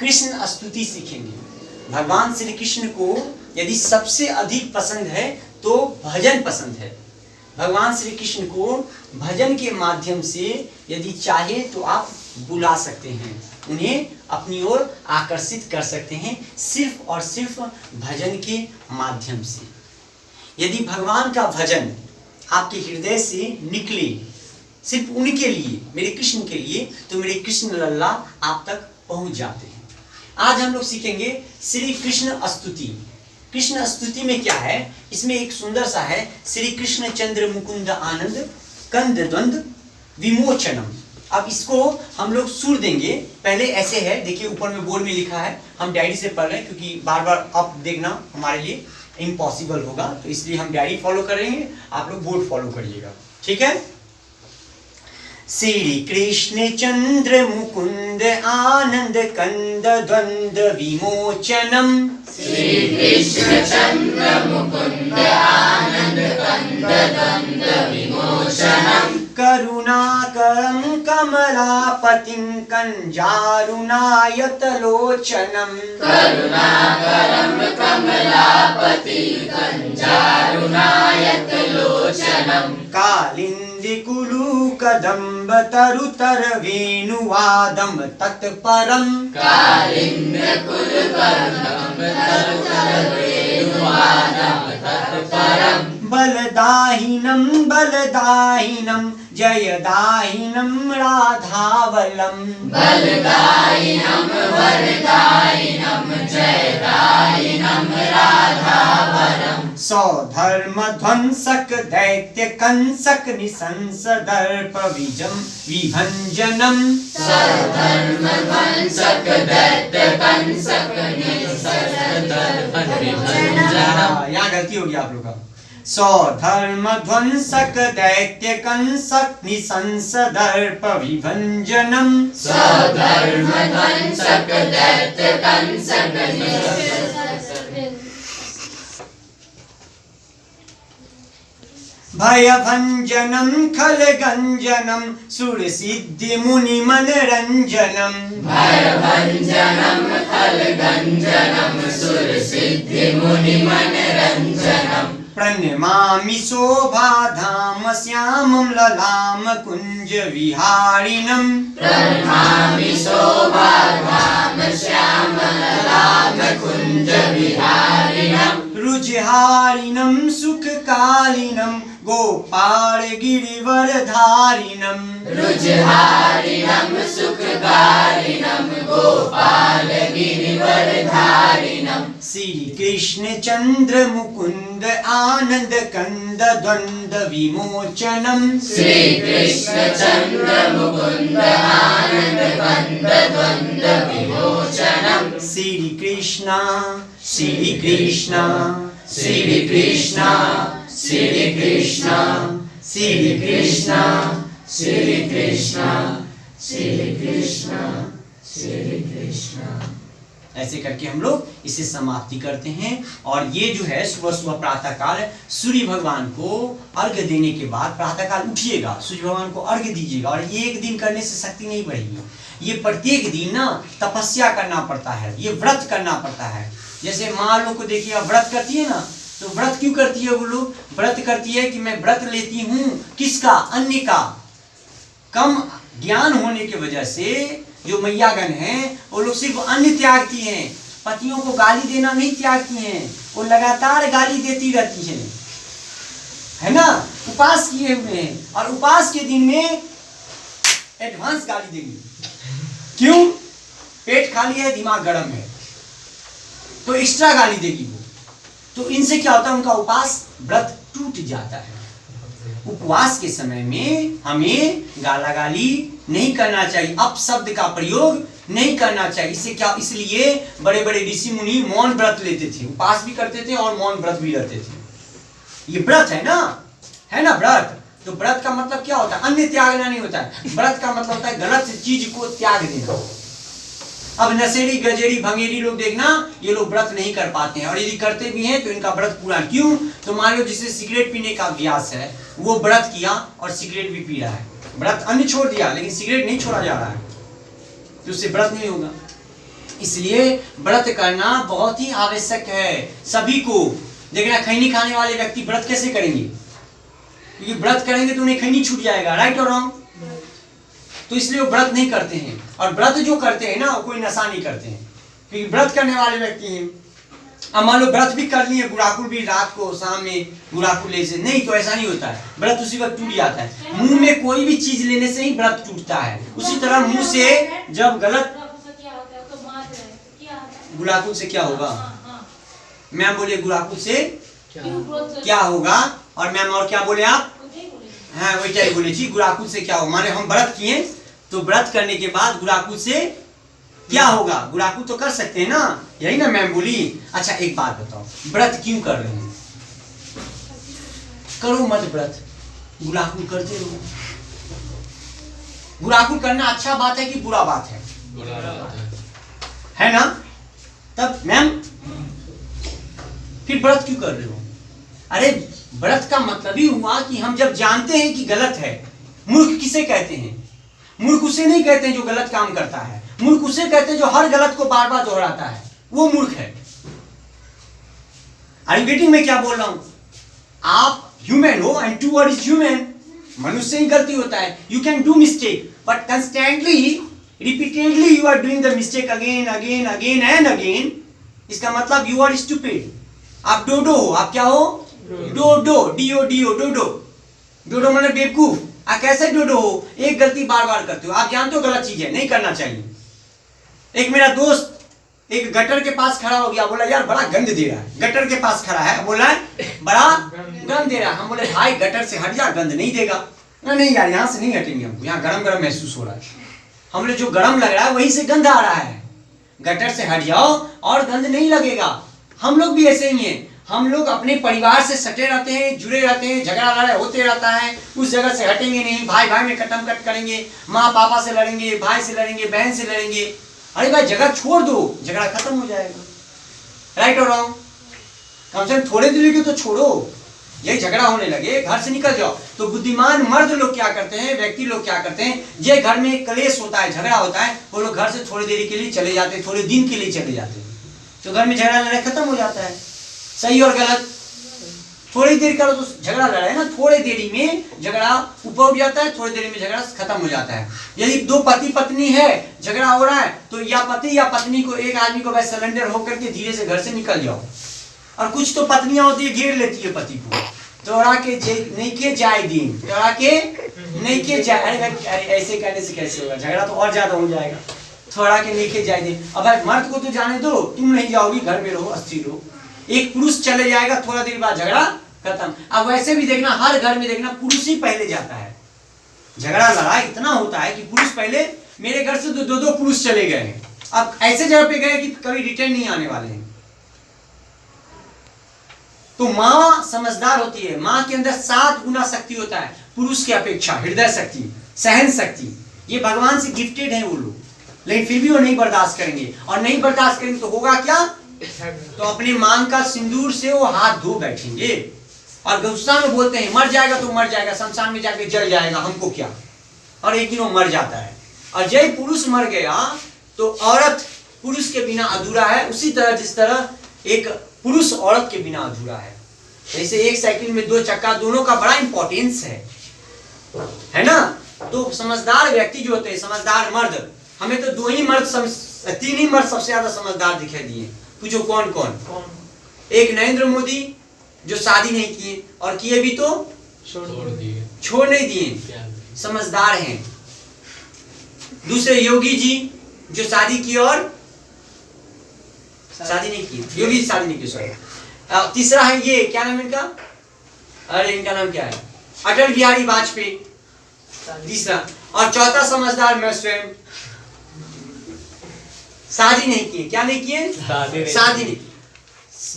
कृष्ण स्तुति सीखेंगे। भगवान श्री कृष्ण को यदि सबसे अधिक पसंद है तो भजन पसंद है। भगवान श्री कृष्ण को भजन के माध्यम से यदि चाहे तो आप बुला सकते हैं, उन्हें अपनी ओर आकर्षित कर सकते हैं, सिर्फ और सिर्फ भजन के माध्यम से। यदि भगवान का भजन आपके हृदय से निकले सिर्फ उनके लिए, मेरे कृष्ण के लिए, तो मेरे कृष्ण लल्ला आप तक पहुंच जाते हैं। आज हम लोग सीखेंगे श्री कृष्ण स्तुति। कृष्ण स्तुति में क्या है, इसमें एक सुंदर सा है, श्री कृष्ण चंद्र मुकुंद आनंद कंद द्वंद विमोचनम। अब इसको हम लोग सुर देंगे। पहले ऐसे है, देखिए ऊपर में बोर्ड में लिखा है, हम डायरी से पढ़ रहे हैं क्योंकि बार बार अप देखना हमारे लिए इम्पॉसिबल होगा, तो इसलिए हम डायरी फॉलो कर रहे हैं, आप लोग बोर्ड फॉलो करिएगा, ठीक है। श्री कृष्ण चंद्र मुकुंद आनंद कंद द्वंद विमोचनम। श्री कृष्ण चंद्र मुकुंद आनंद कंद द्वंद विमोचनम। करुणाकरं कमलापतिं कञ्जारुणायतलोचनम्। करुणाकरं कमलापति कञ्जारुणायतलोचनम्। कालिन्दीकुलुकदम्ब तरुतर वेणुवादं तत्परम्। कालिन्दीकुलुकदम्ब तरुतर वेणुवादं तत्परम्। बलदाहिनं बलदाहिनं जयदाहिनं राधावलम्। बलदायिनं वरदायिनं जयदायिनं राधावरम्। सौधर्मध्वंसक दैत्य कंसक निशंस दर्प विभंजनम्। सौधर्मध्वंसक दैत्य कंसक निशंस दर्प विभंजनम्। यहाँ गलती होगी आप लोग का। सौधर्मध्वंसक दैत्य कंसक निशंस दर्प विभंजनम्। सौधर्मध्वंसक दैत्य कंसक निशंस। भयभंजनं खलगंजनं सुरसिद्धि मुनि मनरंजनम्। भयभंजनं खलगंजनं सुरसिद्धि मुनि मनरंजनम्। प्रणमामि शोभाधाम श्यामं ललाम कुंज विहारिणम्। प्रणमामि शोभाधाम श्यामं ललाम कुंज विहारिणम्। रुजहारिणं सुखकालिनं गोपाल गिरिवरधारिणम्। रुजहारिणं सुखकारिणं गोपाल गिरिवरधारिणम्। श्री कृष्ण चंद्र मुकुंद आनंद कंद द्वंद विमोचनम्। श्री कृष्ण चंद्र मुकुंद आनंद कंद द्वंद विमोचनम्। श्री कृष्ण श्री कृष्ण श्री कृष्ण श्री कृष्ण श्री कृष्ण श्री कृष्ण श्री कृष्ण श्री कृष्ण। ऐसे करके हम लोग इसे समाप्ति करते हैं। और ये जो है सुबह सुबह प्रातः काल सूर्य भगवान को अर्घ्य देने के बाद प्रातः काल उठिएगा, सूर्य भगवान को अर्घ्य दीजिएगा। और ये एक दिन करने से शक्ति नहीं बढ़ेगी, ये प्रत्येक दिन ना तपस्या करना पड़ता है, ये व्रत करना पड़ता है। जैसे माँ लोग को देखिए, आप व्रत करती है ना, तो व्रत क्यों करती है वो लोग? व्रत करती है कि मैं व्रत लेती हूँ किसका? अन्य का। कम ज्ञान होने की वजह से जो मैयागण हैं वो लोग सिर्फ अन्न त्यागती हैं, पतियों को गाली देना नहीं त्यागती हैं, वो लगातार गाली देती रहती हैं, है ना। उपास किए हुए हैं और उपास के दिन में एडवांस गाली देंगे। क्यों? पेट खाली है, दिमाग गर्म है, तो एक्स्ट्रा गाली देगी वो। तो इनसे क्या होता है? उनका उपास व्रत टूट जाता है। उपवास के समय में हमें गालागाली नहीं करना चाहिए, अपशब्द का प्रयोग नहीं करना चाहिए। इससे क्या? इसलिए बड़े बड़े ऋषि मुनि मौन व्रत लेते थे, उपास भी करते थे और मौन व्रत भी रहते थे। ये व्रत है ना व्रत। तो व्रत का मतलब क्या होता है? अन्य त्यागना नहीं होता है। व्रत का मतलब होता है गलत चीज को त्याग देना। अब नशेड़ी गजेड़ी भंगेरी लोग देखना, ये लोग व्रत नहीं कर पाते हैं, और यदि करते भी हैं तो इनका व्रत पूरा क्यों? तो मान लो जिसे सिगरेट पीने का अभ्यास है, वो व्रत किया और सिगरेट भी पी रहा है, व्रत अन्य छोड़ दिया लेकिन सिगरेट नहीं छोड़ा जा रहा है, तो उससे व्रत नहीं होगा। इसलिए व्रत करना बहुत ही आवश्यक है सभी को। देखना खैनी खाने वाले व्यक्ति व्रत कैसे करेंगे, क्योंकि व्रत करेंगे तो उन्हें खैनी छूट जाएगा, राइट और रॉन्ग। तो इसलिए वो व्रत नहीं करते हैं। और व्रत जो करते हैं ना वो कोई नशा नहीं करते हैं, क्योंकि व्रत करने वाले व्यक्ति हैं। अब मान लो व्रत भी कर लिए, गुड़ाकुल भी रात को शाम में गुड़ाकुल ले से, नहीं तो ऐसा नहीं होता है, व्रत उसी वक्त टूट जाता है। मुंह में कोई भी चीज लेने से ही व्रत टूटता है। उसी तरह मुंह से जब गलत, गुड़ाकुल से क्या होगा मैम बोले, गुड़ाकुल से क्या होगा, और मैम और क्या बोले आप, हाँ वही क्या बोले थी, गुड़ाकुल से क्या होगा, माने हम व्रत किए तो व्रत करने के बाद गुड़ाकुल से क्या होगा, गुड़ाकुल तो कर सकते हैं ना, यही ना मैम बोली। अच्छा एक बात बताओ, व्रत क्यों कर रहे हैं, करो मत व्रत, गुड़ाकुल करते रहो। गुड़ाकुल करना अच्छा बात है कि बुरा बात है ना। तब मैम फिर व्रत क्यों कर रहे हो, अरे व्रत का मतलब ही हुआ कि हम जब जानते हैं कि गलत है, मूर्ख किसे कहते हैं, मूर्ख उसे नहीं कहते हैं जो गलत काम करता है, मूर्ख उसे कहते हैं जो हर गलत को बार बार दोहराता है, वो मूर्ख है। आई गेटिंग मैं क्या बोल रहा हूं, आप ह्यूमन हो and to err is human, मनुष्य ही गलती होता है, you can do mistake but constantly repeatedly you are doing the mistake again again again and again, इसका मतलब यू आर स्टूपिड। आप डोडो हो, आप क्या हो, डोडो, डीओ डीओ डोडो, डोडो मतलब बेवकूफ। आप कैसे डोडो हो, एक गलती बार बार करते हो, आप जानते हो गलत चीज है, नहीं करना चाहिए। एक मेरा दोस्त एक गटर के पास खड़ा हो गया, बोला यार बड़ा गंद दे रहा है, गटर के पास खड़ा है, बोला बड़ा गंद दे रहा है। हम बोले भाई गटर से हट जा, गंद नहीं देगा। नहीं यार यहाँ से नहीं हटेंगे, हमको यहाँ गरम गरम महसूस हो रहा है। हम बोले जो गरम लग रहा है वहीं से गंद आ रहा है, गटर से हट जाओ और गंद नहीं लगेगा। हम लोग भी ऐसे ही हैं, हम लोग अपने परिवार से सटे रहते हैं, जुड़े रहते हैं, झगड़ा लड़ाई होते रहता है, उस जगह से हटेंगे नहीं, भाई भाई में कटम कट करेंगे, माँ पापा से लड़ेंगे, भाई से लड़ेंगे, बहन से लड़ेंगे। अरे भाई जगह छोड़ दो, झगड़ा खत्म हो जाएगा, राइट और रॉन्ग। कम से कम थोड़े दिन के तो छोड़ो, यही झगड़ा होने लगे घर से निकल जाओ। तो बुद्धिमान मर्द लोग क्या करते हैं, व्यक्ति लोग क्या करते हैं, ये घर में क्लेश होता है, झगड़ा होता है, वो लोग घर से थोड़ी देरी के लिए चले जाते हैं, थोड़े दिन के लिए चले जाते हैं, तो घर में झगड़ा लड़ाई खत्म हो जाता है। सही और गलत, थोड़ी देर करो तो झगड़ा लड़ाई ना, थोड़ी देरी में झगड़ा ऊपर उठ जाता है, थोड़ी देरी में झगड़ा खत्म हो जाता है। यदि दो पति पत्नी है, झगड़ा हो रहा है, तो या पति या पत्नी को, एक आदमी को बस सरेंडर होकर के धीरे से घर से निकल जाओ। और कुछ तो पत्नियां होती है घेर लेती है पति को, तोड़ा के नहीं के जाए दिन, तोड़ा के नहीं के जाए। अरे ऐसे कहने से कैसे होगा, झगड़ा तो और ज्यादा हो जाएगा। थोड़ा के नहीं के जाए दिन, अब भाई मर्द को तो जाने दो, तुम नहीं जाओगी, घर में रहो, अस्थिर रहो। एक पुरुष चले जाएगा, थोड़ा देर बाद झगड़ा खत्म। अब वैसे भी देखना, हर घर में देखना पुरुष ही पहले जाता है। झगड़ा लड़ाई इतना होता है कि पुरुष पहले, मेरे घर से दो दो पुरुष चले गए हैं, अब ऐसे जगह पे गए कि कभी रिटर्न नहीं आने वाले हैं। तो माँ समझदार होती है, माँ के अंदर 7 गुना शक्ति होता है पुरुष की अपेक्षा, हृदय शक्ति, सहन शक्ति, ये भगवान से गिफ्टेड है वो लोग। लेकिन फिर भी वो नहीं बर्दाश्त करेंगे, और नहीं बर्दाश्त करेंगे तो होगा क्या, तो अपने मांग का सिंदूर से वो हाथ धो बैठेंगे और गुस्सा में बोलते हैं मर जाएगा तो मर जाएगा, शमशान में जाके जल जाएगा, हमको क्या। और एक दिन वो मर जाता है। और जय पुरुष मर गया तो औरत पुरुष के बिना अधूरा है। उसी तरह जिस तरह एक पुरुष औरत के बिना अधूरा है, जैसे एक साइकिल में 2 चक्का, दोनों का बड़ा इंपॉर्टेंस है ना। तो समझदार व्यक्ति जो होते हैं, समझदार मर्द, हमें तो 2 ही मर्द, 3 ही मर्द सबसे ज्यादा समझदार दिखाई दिए। पूछो कौन कौन? एक नरेंद्र मोदी जो शादी नहीं किए, और किए भी तो छोड़ नहीं दिए, समझदार हैं। दूसरे योगी जी जो शादी की और शादी नहीं की, योगी शादी नहीं की, सॉरी। तीसरा है ये, क्या नाम इनका, अरे इनका नाम क्या है, अटल बिहारी वाजपेयी, तीसरा। और चौथा समझदार मैं स्वयं, शादी नहीं की। क्या नहीं किए? शादी नहीं।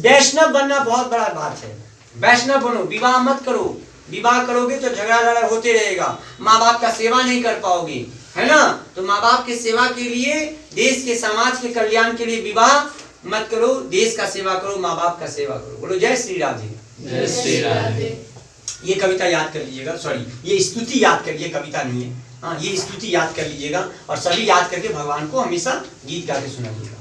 वैष्णव बनना बहुत बड़ा बात है, वैष्णव बनो, विवाह मत करो। विवाह करोगे तो झगड़ा लड़ाई होते रहेगा, माँ बाप का सेवा नहीं कर पाओगे, है ना। तो माँ बाप के सेवा के लिए, देश के समाज के कल्याण के लिए विवाह मत करो, देश का सेवा करो, माँ बाप का सेवा करो। बोलो जय श्री राधे। जय श्री राधे। ये कविता याद कर लीजिएगा, सॉरी ये स्तुति याद करिए, कविता नहीं है। हाँ ये स्तुति याद कर लीजिएगा, और सभी याद करके भगवान को हमेशा गीत गा के सुनाइएगा।